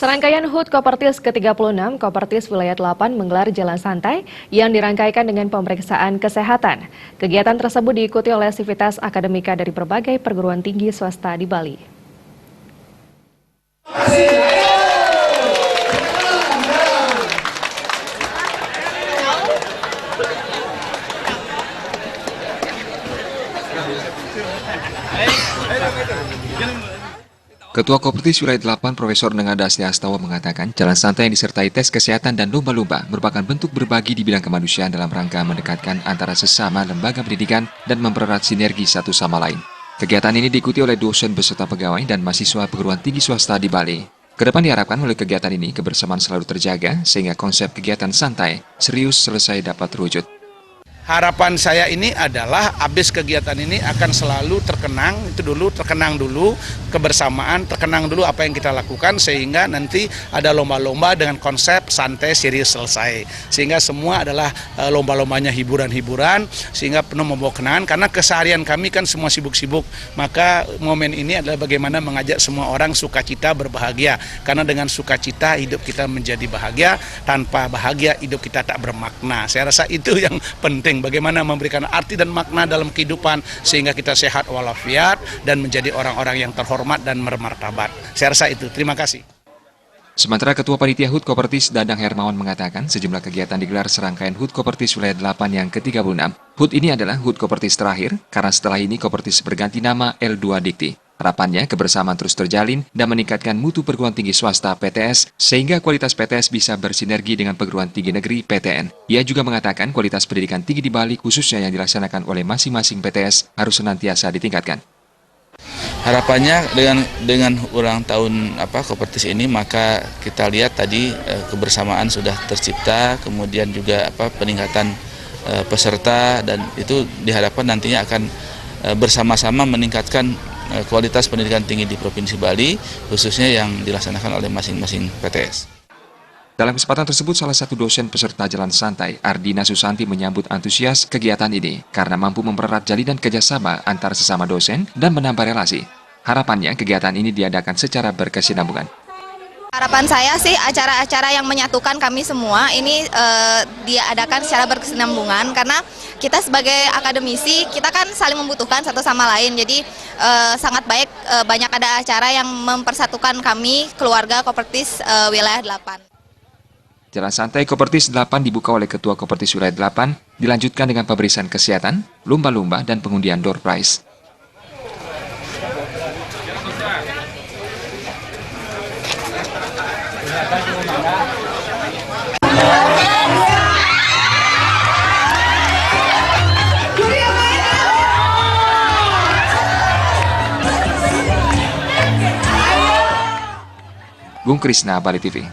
Serangkaian HUT Kopertis ke-36 Kopertis Wilayah 8 menggelar jalan santai yang dirangkaikan dengan pemeriksaan kesehatan. Kegiatan tersebut diikuti oleh sivitas akademika dari berbagai perguruan tinggi swasta di Bali. Ketua Kopertis Wilayah 8 Profesor Nengada Astiastawa mengatakan jalan santai yang disertai tes kesehatan dan lomba-lomba merupakan bentuk berbagi di bidang kemanusiaan dalam rangka mendekatkan antara sesama lembaga pendidikan dan mempererat sinergi satu sama lain. Kegiatan ini diikuti oleh dosen beserta pegawai dan mahasiswa perguruan tinggi swasta di Bali. Kedepan diharapkan melalui kegiatan ini kebersamaan selalu terjaga sehingga konsep kegiatan santai serius selesai dapat terwujud. Harapan saya ini adalah habis kegiatan ini akan selalu terkenang dulu kebersamaan, terkenang dulu apa yang kita lakukan sehingga nanti ada lomba-lomba dengan konsep santai serius selesai. Sehingga semua adalah lomba-lombanya hiburan-hiburan sehingga penuh membawa kenangan karena keseharian kami kan semua sibuk-sibuk. Maka momen ini adalah bagaimana mengajak semua orang sukacita berbahagia. Karena dengan sukacita hidup kita menjadi bahagia, tanpa bahagia hidup kita tak bermakna. Saya rasa itu yang penting. Bagaimana memberikan arti dan makna dalam kehidupan sehingga kita sehat walafiat dan menjadi orang-orang yang terhormat dan bermartabat. Saya rasa itu. Terima kasih. Sementara Ketua Panitia HUT Kopertis Dadang Hermawan mengatakan sejumlah kegiatan digelar serangkaian HUT Kopertis Wilayah 8 yang ke-36. HUT ini adalah HUT Kopertis terakhir karena setelah ini Kopertis berganti nama L2 Dikti. Harapannya kebersamaan terus terjalin dan meningkatkan mutu perguruan tinggi swasta PTS sehingga kualitas PTS bisa bersinergi dengan perguruan tinggi negeri PTN. Ia juga mengatakan kualitas pendidikan tinggi di Bali khususnya yang dilaksanakan oleh masing-masing PTS harus senantiasa ditingkatkan. Harapannya dengan ulang tahun Kopertis ini maka kita lihat tadi kebersamaan sudah tercipta, kemudian juga peningkatan peserta dan itu diharapkan nantinya akan bersama-sama meningkatkan kualitas pendidikan tinggi di Provinsi Bali, khususnya yang dilaksanakan oleh masing-masing PTS. Dalam kesempatan tersebut, salah satu dosen peserta jalan santai, Ardina Susanti, menyambut antusias kegiatan ini karena mampu mempererat jalinan kerjasama antar sesama dosen dan menambah relasi. Harapannya, kegiatan ini diadakan secara berkesinambungan. Harapan saya sih acara-acara yang menyatukan kami semua ini diadakan secara berkesinambungan karena kita sebagai akademisi kita kan saling membutuhkan satu sama lain, jadi sangat baik banyak ada acara yang mempersatukan kami keluarga Kopertis Wilayah 8. Jalan santai Kopertis 8 dibuka oleh Ketua Kopertis Wilayah 8 dilanjutkan dengan pemeriksaan kesehatan, lomba-lomba dan pengundian door prize. Bung Krisna, Bali TV.